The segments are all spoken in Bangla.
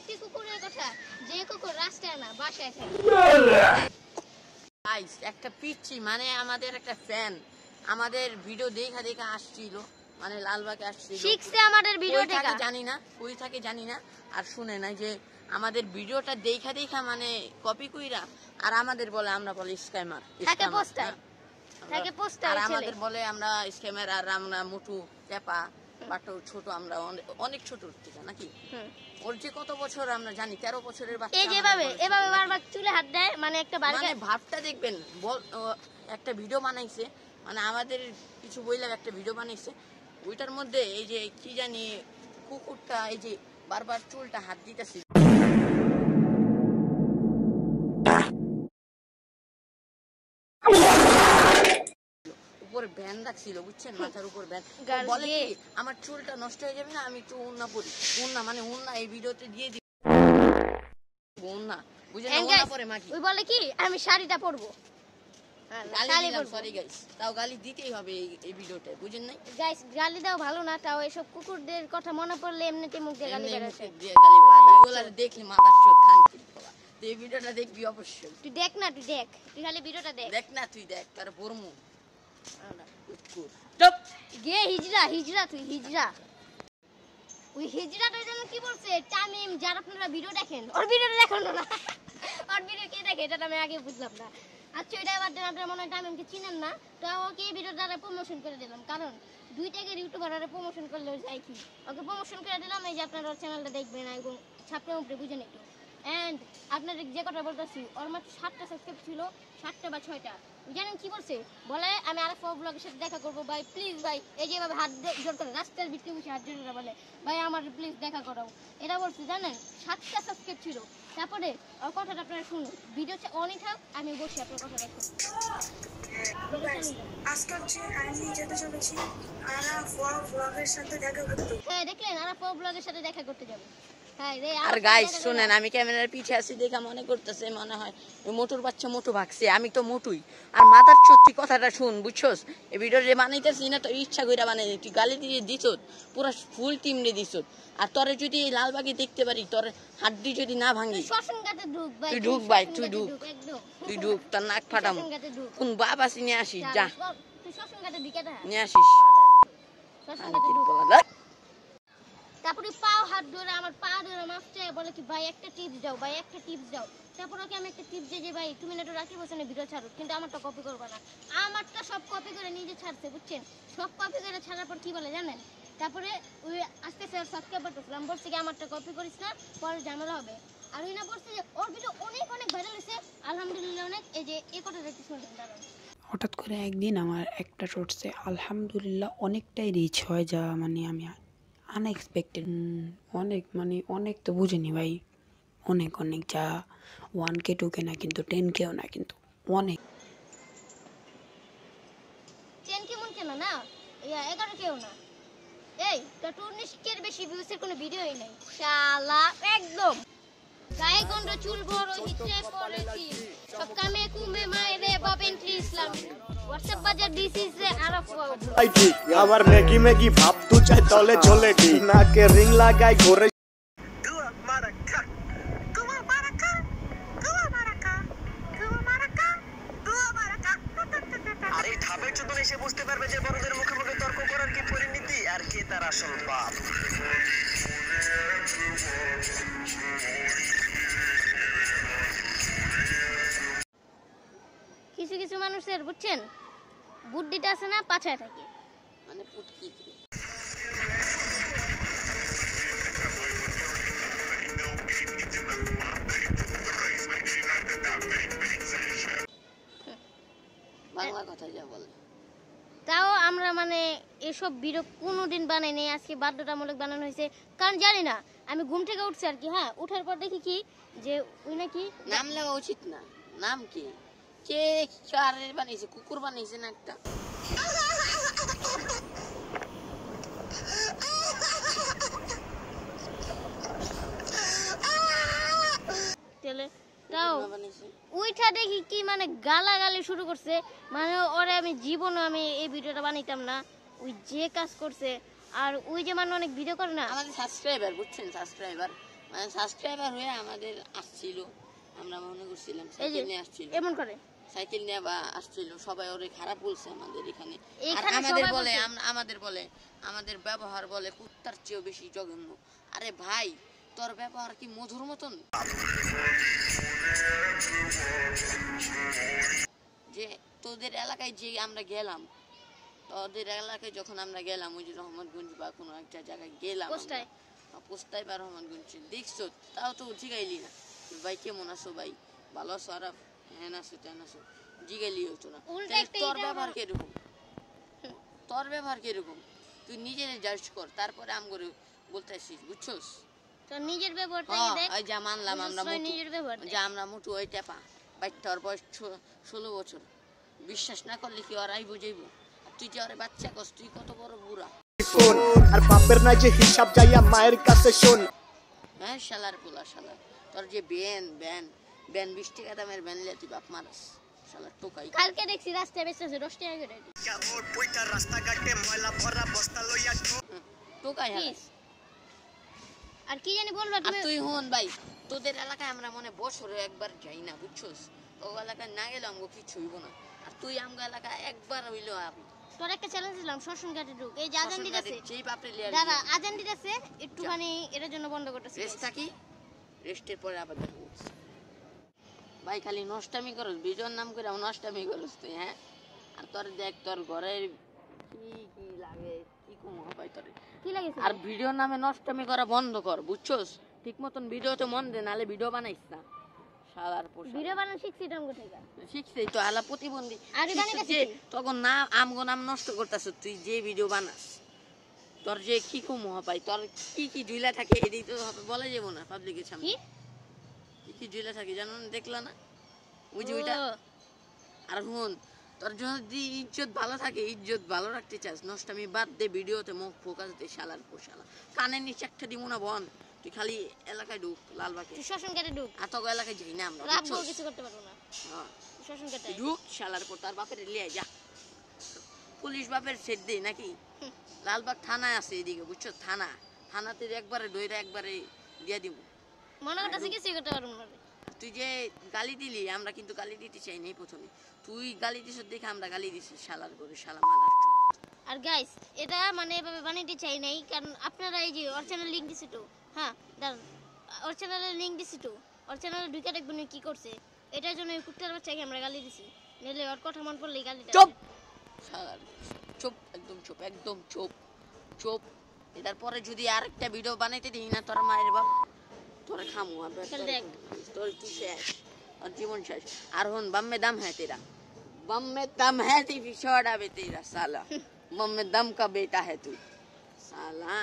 একটি কুকুরের কথা, যে কুকুর রাস্তায় না বাসায় থাকে। গাইস একটা পিচ্ছি মানে আমাদের একটা ফ্যান আমাদের ভিডিও দেখা দেখা আসছিল, মানে লালবাগে আসছিল, শিখছে আমাদের ভিডিও দেখা, জানি না কই থাকে জানি না, আর শুনে নাই যে আমাদের ভিডিওটা দেখা দেখা মানে কপি কইরা আর আমাদের বলে, আমরা বলে স্ক্যামার থাকে পোস্টার, থাকে পোস্টার, আর আমাদের বলে আমরা স্ক্যামার, আর আমরা মোটু চেপা বাটো ছোট, আমরা অনেক ছোট থেকে নাকি। ওর যে কত বছর আমরা জানি, 13 বছরের বাচ্চা, এই যেভাবে এভাবে বারবার চুলে হাত দেয়, মানে একটা মানে ভাবটা দেখবেন। একটা ভিডিও বানাইছে, মানে আমাদের কিছু বইলে একটা ভিডিও বানাইছে, ওইটার মধ্যে এই যে কি জানি কুকুরটা এই যে বারবার চুলটা হাত দিতেছে, উপরে ব্যান রাখছিল বুঝছেন, মাথার উপর ব্যান। বলে কি আমার চুলটা নষ্ট হয়ে যাবে না, আমি একটু উন্না পরি, উন্না মানে উন্না এই ভিডিওতে দিয়ে দিই, উন্না বুঝেন, উন্না পরে মাকি। ওই বলে কি আমি শাড়িটা পরবো, সরি গাইস, তাও গালি দিতেই হবে এই ভিডিওতে, বুঝেন নাই গাইস। গালি দাও ভালো না, তাও এসব কুকুরদের কথা মনে পড়লে এমনিতে মুখ দিয়ে গালি বের হয়, এগুলা দেখলে মাথার চোখ খানকি। এই ভিডিওটা দেখবি অবশ্যই, তুই দেখ না, তুই দেখ, তুই খালি ভিডিওটা দেখ, দেখ না তুই দেখ, তার বর্মু গে হিজরা, হিজরা তুই হিজরা। ওই হিজরাটার জন্য কি বলছে তামিম, যারা আপনারা ভিডিও দেখেন, ওর ভিডিওটা দেখেন না, ওর ভিডিও কে দেখে এটা আমি আগে বুঝলাম না। আচ্ছা এটা এবার আপনারা মনে হয় তামিমকে চিনেন না, তো ওকে এই ভিডিও দ্বারা প্রমোশন করে দিলাম, কারণ দুই টাকার ইউটিউবাররা প্রমোশন করলে যায় কি, ওকে প্রমোশন করে দিলাম, এই যে আপনারা ওর চ্যানেলটা দেখবেন এবং ছাপড়ে উপরে বুঝেন একটু। অ্যান্ড আপনাদের যে কথা বলতেছি, ওর মাত্র 7টা সাবস্ক্রাইব ছিল, 7টা বা 6টা। জানেন কি বলছে, বলে আমি আরেকটা ব্লগের সাথে দেখা করবো ভাই, প্লিজ ভাই, এই যেভাবে হাত জোর করে রাস্তার ভিতরে বসে হাত জোর করে বলে ভাই আমার প্লিজ দেখা করাও, এটা বলছে জানেন। 7টা সাবস্ক্রাইব ছিল। তারপরে ওর কথাটা আপনারা শুনুন, ভিডিও অনই থাক, আমি বসে আপনার কথাটা শুনুন। আজকে হচ্ছে আমি যেতে চলেছি আরাফ ব্লগের সাথে দেখা করতে। হ্যাঁ দেখলেন, আরাফ ব্লগের সাথে দেখা করতে যাবে। আর গাইস শুনেন, আমি ক্যামেরার পিছে আছি দেখা মনে করতেছে মনে হয় ওই মোটুর বাচ্চা মোটু ভাগছে, আমি তো মোটুই। আর মাথার সত্যি কথাটা শুন, বুঝছস, এই ভিডিও যে বানাইতেছি না তো ইচ্ছা কইরা বানাই, তুই গালি দিয়ে দিছ, পুরো ফুল টিম রে দিছ, আর তোরে যদি লালবাগে দেখতে পারি, তোর হাড্ডি যদি না ভাঙি, তুই ঢুক ভাই, তুই ঢুক, তুই ঢুক, তোর নাক ফাটাম, কোন বাপ আসি নিয়ে আসিস, যা নিয়ে আসিস। তারপরে পাও হাত ধরে আমার পা ধরে মাপতে বলে কি ভাই একটা টিপস দাও, ভাই একটা টিপস দাও। তারপর ওকে আমি একটা টিপস দিই যে ভাই তুমি না একটু রাকিব হোসেনের ভিডিও ছাড়ো, কিন্তু আমারটা কপি করবে না। আমারটা সব কপি করে নিজে ছাড়ছে বুঝছেন, সব কপি করে ছাড়ার পর কি বলে জানেন, তারপরে ওই আস্তে আস্তে সাবস্ক্রাইব করতেছিলাম, বলছে কি আমারটা কপি করিস না, পরে ঝামেলা হবে। আর ওই না বলছে যে ওর ভিডিও অনেক অনেক ভাইরাল হয়েছে, আলহামদুলিল্লাহ অনেক। এই যে এই কথাটা কি শুনলেন দাঁড়ান। হঠাৎ করে একদিন আমার একটা শর্টসে আলহামদুলিল্লাহ অনেকটাই রিচ হয়, যা মানে আমি আনএক্সপেক্টেড, অনেক মানে অনেক তো বুঝিনি ভাই, অনেক অনেক, যা 1K 2K না, কিন্তু 10Kও না, কিন্তু অনেক। 10K মন কেন না, 11Kও না, এই তো 19K'র বেশি ভিউজের কোনো ভিডিওই নাই শালা, একদম গায়ে গন্ড চুল বড় হিচে পড়েছি, সব কামে কুমে মায়েরে বাবেন্টলি ইসলাম, হোয়াটসঅ্যাপ বাজার দিস ইজ আরাফ আবার ম্যাগি ম্যাগি ভাব তু চাই তলে চলে কি নাকে রিং লাগাই ঘরে আর এই ধাপের জন্য এসে বুঝতে পারবে যে বড়দের মুখে মুখে তর্ক করার কি পরিণতি আর কে তার আসল বাপ। কিছু কিছু মানুষের বুঝছেন বুদ্ধিটা আছে না, পাছায় থাকে, মানে পুটকি। বাংলা কথা যা বলে, তাও আমরা মানে এসব ভিডিও কোনোদিন বানাই নাই, আজকে বাধ্যতামূলক বানানো হয়েছে, কারণ জানি না, আমি ঘুম থেকে উঠছি আর কি, হ্যাঁ উঠার পর দেখি কি যে ওই নাকি নাম নেওয়া উচিত না, নাম কি, কে কারে বানিয়েছে, কুকুর বানিয়েছে না একটা, তাও ওইটা দেখি কি মানে গালাগালি শুরু করছে, মানে ওরে আমি জীবনে আমি এই ভিডিওটা বানাইতাম না, ওই যে কাজ করছে। আর ওই যে মানে অনেক ভিডিও করে না আমাদের সাবস্ক্রাইবার, বুঝছেন, সাবস্ক্রাইবার মানে সাবস্ক্রাইবার হয়ে আমাদের আসছিল, আমরা মনে করছিলাম এই যে সাইকেল নিয়ে আসছিল, এমন করে সাইকেল নিয়ে বা আসছিল, সবাই ওরে খারাপ বলছে আমাদের এখানে। আর এখানে আমাদের সবাই বলে বলছে। আমাদের বলে আমাদের ব্যবহার বলে কুত্তার চেয়েও বেশি জঘন্য। আরে ভাই তোর ব্যবহার কি মধুর মতন? যে তোদের এলাকায় যে আমরা গেলাম, তোদের এলাকায় যখন আমরা গেলাম ওই যে রহমতগঞ্জ বা কোনো একটা জায়গায় গেলাম, পোস্টায়। পোস্টায় বা রহমতগঞ্জ দেখছো, তাও তো জিগাইলি না ভাই কেমন আছো, ভাই ভালো আছো, আর হ্যাঁ আছো তেন আছো, জিগাইলি হতো না। উল্টা তাহলে একটা তোর এটা ব্যবহার আমার- কিরকম? তোর ব্যবহার কিরকম? তুই নিজের জাজ কর, তারপরে আম করে বলতে আসিস, বুঝছোস? তোর নিজের ব্যবহারটা হ্যাঁ, দেখ। ওই যা মানলাম আমরা বুঝছস, মোটু, নিজের ব্যবহার দেখ। যে আমরা মোটু ওই টেপা বাচ্চা, ওর বয়স 16 বছর, বিশ্বাস না করলে কি ওরাই বুঝাইব? আর তুই যে ওরে বাচ্চা কস, তুই কত বড় বুড়া। ফোন আর বাপের নাই যে হিসাব যাইয়া মায়ের কাছে শোন। হ্যাঁ শালার পোলা শালা, তোর যে ব্যান ব্যান ব্যান 20 টাকা দামের ব্যান লিয়ে তুই বাপ মারাস, শালার টোকাই। কালকে দেখছি রাস্তায় বেচতেছে 10 টাকা করে। রাস্তাঘাটে ময়লা ভরা বস্তা লইয়া টোকাই হালা। Please। আর কি জানি বলবো আর তুমি? তুই হন ভাই, তোদের এলাকায় আমরা মনে বছরে একবার যাই না, বুঝছোস? তো এলাকায় না গেলে আমগো কিছু হইব না। আর তুই আমগো এলাকায় একবার হইলো আবি, তোর একটা চ্যালেঞ্জ দিলাম, শ্মশান ঘাটে ঢুক। এই যে আজান দিতেছে, যেই বাপরে লিয়ে দাদা আজান দিতেছে, একটুখানি এটার জন্য বন্ধ করতেছে। রেস্ট থাকি, রেস্টের পরে আবার দেখো। ভাই খালি নষ্টামি করস, বিজয়ের নাম করে নষ্টামি করস তুই, হ্যাঁ? আর তোর দেখ তোর ঘরের কি কি লাগে, কি কম ভাই তোর। কি লাগেছে? আর ভিডিওর নামে নষ্টামি করা বন্ধ কর, বুঝছোস? ঠিক মতন ভিডিওতে মন দে, নালে ভিডিও বানাইস না, শালার পোষা। ভিডিও বানানো শিখছি টঙ্গ থেকে। শিখছি তো, আলা প্রতিবন্ধী আরে শিখছিস বানাইতেছিস যে, তুই? তখন না আমগো নাম নষ্ট করতেছ তুই যে ভিডিও বানাস। তোর যে কি কম ভাই, তোর কি কি ঝুলা থাকে এদিকে তো বলা যাবো না পাবলিকের সামনে। কি কি কি ঝুলা থাকে জানো না, দেখলা না ওই যে ওইটা। ও, আর হুন, তোর যদি ইজ্জত ভালো থাকে, ইজ্জত ভালো রাখতে চাস, নষ্টামি বাদ দে, ভিডিওতে মুখ ফোকাস দে, শালার পোশালা। কানের নিচে একটা দিব না বন, তুই খালি এলাকায় ঢুক লালবাগে। তুই শ্মশান ঘাটে ঢুক। আর তো এলাকায় যাই না আমরা, রাখবো, বুঝছোস? কিছু করতে পারবো না। হ্যাঁ, তুই শ্মশান ঘাটে তুই ঢুক শালার পর, তার বাপের লিয়ে যা। পুলিশ বাপের সেট দেই নাকি? লালবাগ থানায় আছে এদিকে, বুঝছো? থানাতে একবারে দইরা একবারে দিয়া দিব। মনে করতেছি কিছুই করতে পারবো না। তুই যে গালি দিলি, আমরা কিন্তু গালি দিতে চাই নাই প্রথমে, তুই গালি দিছ দেখে আমরা গালি দিছি, শালার করে শালা মাদার। আর গাইস, এটা মানে এভাবে বানাইতে চাই নাই, কারণ আপনারা এই যে ওর চ্যানেল লিংক দিছি তো, হ্যাঁ দাঁড়ান, ওর চ্যানেলের লিংক দিছি তো, ওর চ্যানেলে ঢুকে দেখবেন ও কি করছে। এটার জন্য ওই কুত্তার বাচ্চাকে আমরা গালি দিছি, নইলে ওর কথা মন পড়লেই গালিটা। চুপ শালার, চুপ, একদম চুপ, একদম চুপ চুপ। এটার পরে যদি আরেকটা ভিডিও বানাইতে দিই না, তোর মায়ের বাপ তোর খামু আবার, চল দেখ। তোর তুই শেষ, और जीवन शेष। और हुन बम में दम है तेरा, बम में दम है तेरी छोड़ा बे तेरा साला, बम में दम का बेटा है तू साला,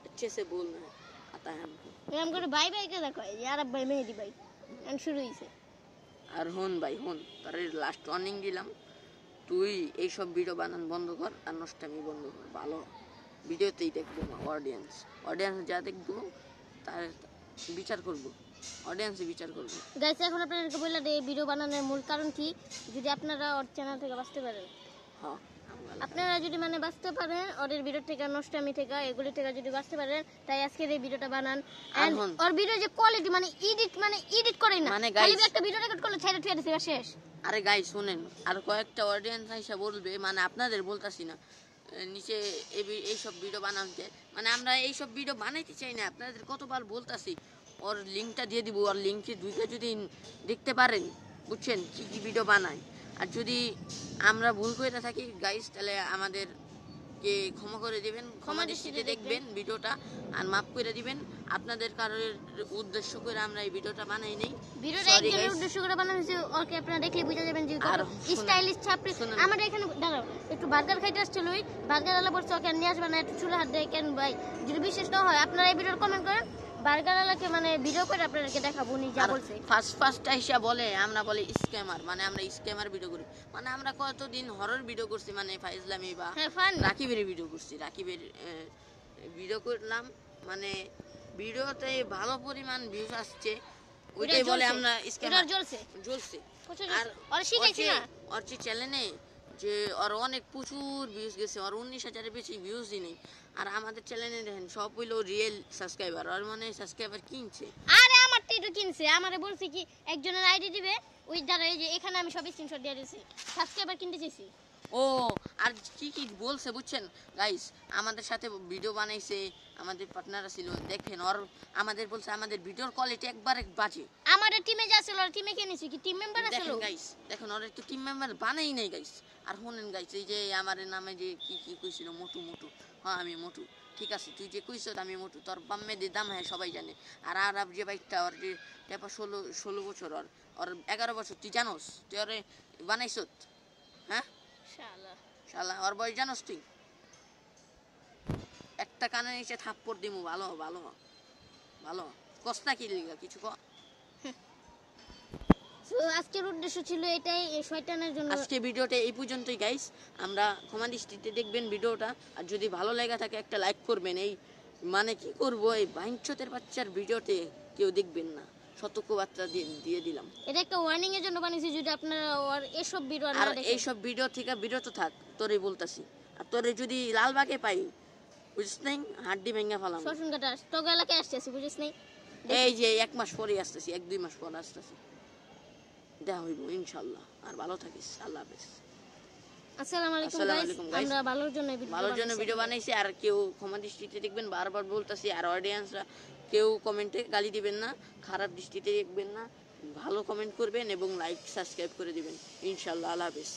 अच्छे से बोलना है, आता है हमको। এরকম করে ভাই ভাইকে দেখো, এই আর ভাই মেহেদি ভাই এখন শুরু হইছে। আর হুন ভাই হুন, তোর লাস্ট ওয়ার্নিং দিলাম, তুই এইসব ভিডিও বানান বন্ধ কর, আর নষ্টামি বন্ধ কর। ভালো ভিডিওতেই দেখবো না অডিয়েন্স, অডিয়েন্স যা দেখবো তার বিচার করবো, অডিয়েন্সে বিচার করবো। গাইস, এখন আপনাদেরকে বললাম এই ভিডিও বানানোর মূল কারণ কি, যদি আপনারা ওর চ্যানেল থেকে বাঁচতে পারেন, হ্যাঁ, আপনারা যদি মানে বাঁচতে পারেন, ওদের ভিডিও থেকে, নষ্টামি থেকে, এগুলি থেকে যদি বাঁচতে পারেন, তাই আজকের এই ভিডিওটা বানান। And এখন ওর ভিডিও যে কোয়ালিটি, মানে এডিট করেন না, মানে খালি guys- একটা ভিডিও রেকর্ড করলে ছেড়ে ছেড়ে দিছে, শেষ। আরে গাই শুনেন, আর কয়েকটা অডিয়েন্স হিসাবে বলবে, মানে আপনাদের বলতাছি না, নিচে এইসব ভিডিও বানাতে, মানে আমরা এইসব ভিডিও বানাইতে চাই না, আপনাদের কতবার বলতাছি, ওর লিঙ্কটা দিয়ে দিব, ওর লিঙ্কে ঢুকে যদি দেখতে পারেন, বুঝছেন, কি কি ভিডিও বানায়। আর যদি আমরা ভুল করে থাকি গাইস, তাহলে আমাদেরকে ক্ষমা করে দিবেন, ক্ষমা দৃষ্টিতে দেখবেন ভিডিওটা, আর মাফ করে দিবেন। আপনাদের কারোর উদ্দেশ্য করে আমরা এই ভিডিওটা বানাই নেই, ভিডিওটা Sorry একজনের guys। উদ্দেশ্য করে বানানো হয়েছে, ওকে আপনারা দেখলে বুঝা যাবেন যে আর শুনুন, স্টাইলিশ ছাপড়ি। শুনুন। আমাদের এখানে দাঁড়াও, একটু বার্গার খাইতে আসছিল, ওই বার্গার আলা বলছে ওকে নিয়ে আসবে না, একটু চুলে হাত দেয় কেন ভাই? যদি বিশেষ না হয় আপনারা এই ভিডিওর কমেন্ট করেন, বার্গার আলাকে মানে ভিডিও করে আপনাদেরকে দেখাবো উনি যা বলছে। ফার্স্ট আইসা বলে, আমরা বলে স্ক্যামার, মানে আমরা স্ক্যামার ভিডিও করি, মানে আমরা কতদিন হরর ভিডিও করছি, মানে ফাইজলামি বা হ্যাঁ, ফান। রাকিবের ভিডিও করছি, রাকিবের ভিডিও করলাম, মানে ভিডিওতে ভালো পরিমাণ ভিউজ আসছে, ওইটাই বলে আমরা স্ক্যামার। জ্বলছে জ্বলছে। প্রচুর আর জ্বলছে। ওরা শিখাইছি না। ওর যে চ্যানেলে যে ওর অনেক প্রচুর ভিউজ গেছে, ওর 19,000-এর বেশি ভিউজই নেই। আর আমাদের চ্যানেলে দেখেন সব হইলো রিয়েল সাবস্ক্রাইবার, আর মানে সাবস্ক্রাইবার কিনছে। আরে আমার টিটু কিনছে, আমারে বলছে কি একজনের আইডি দিবে, ওই দ্বারা এই যে এখানে আমি সব স্ক্রিনশট দিয়ে দিয়েছি, সাবস্ক্রাইবার কিনতে চাইছি। ও আর কি কি বলছে বুঝছেন গাইস, আমাদের সাথে ভিডিও বানাইছে, আমাদের পার্টনার ছিল, দেখেন ওর আমাদের বলছে আমাদের ভিডিওর কোয়ালিটি একবারে বাজে। আমাদের টিমে যা ছিল ওর টিমে কে নিছি কি টিম মেম্বার আছে দেখেন গাইস, দেখেন ওর তো টিম মেম্বার বানাই নাই গাইস। আর শুনেন গাইস, এই যে আমার নামে যে কি কি কইছিল মোটু মোটু, হ্যাঁ আমি মোটু, ঠিক আছে তুই যে কইছ আমি মোটু, তোর বাম্মে দিয়ে দাম হ্যাঁ সবাই জানে। আর আর যে বাইকটা ওর যে টেপা 16 বছর, ওর 11 বছর, তুই জানোস তুই ওরে বানাইছ? হ্যাঁ শালা শালা ওর বয়স জানোস তুই? একটা কানে নিচে থাপ্পড় দিমু, ভালো ভালো ভালো কষ্ট কি লিগা কিছু ক। সো আজকের উদ্দেশ্য ছিল এটাই, এই শয়তানের জন্য। আজকে ভিডিওটা এই পর্যন্তই গাইস, আমরা ক্ষমা দৃষ্টিতে দেখবেন ভিডিওটা, আর যদি ভালো লেগে থাকে একটা লাইক করবেন। এই মানে কি করব, এই বাইঞ্চতের বাচ্চার ভিডিওতে কেউ দেখবেন না, সতর্কবার্তা দিয়ে দিলাম। এটা একটা ওয়ার্নিং এর জন্য বানিয়েছি, যদি আপনারা ওর এসব ভিডিও না আর দেখেন। এইসব ভিডিও থেকে বিরত থাক, তোরে বলতাছি। আর তোরে যদি লালবাগে পাই, বুঝছিস নাই, হাড্ডি ভেঙে ফেলাম। শোষণ কাটা তোকে এলাকায় আসতেছি, বুঝিস নাই? এই যে 1 মাস পরে আসতেছি, 1-2 মাস পর আসতেছি, দেখা হইব ইনশাল্লাহ। আর ভালো থাকিস, আল্লাহ হাফেজ। আসসালামু আলাইকুম আসসালামু গাইস, আলাইকুম guys। আমরা ভালোর জন্য ভালোর জন্য ভিডিও বানাইছি, আর কেউ ক্ষমা দৃষ্টিতে দেখবেন, বারবার বলতাছি। আর অডিয়েন্সরা কেউ কমেন্টে গালি দিবেন না, খারাপ দৃষ্টিতে দেখবেন না, ভালো কমেন্ট করবেন এবং লাইক সাবস্ক্রাইব করে দিবেন ইনশাল্লাহ। আল্লাহ হাফেজ।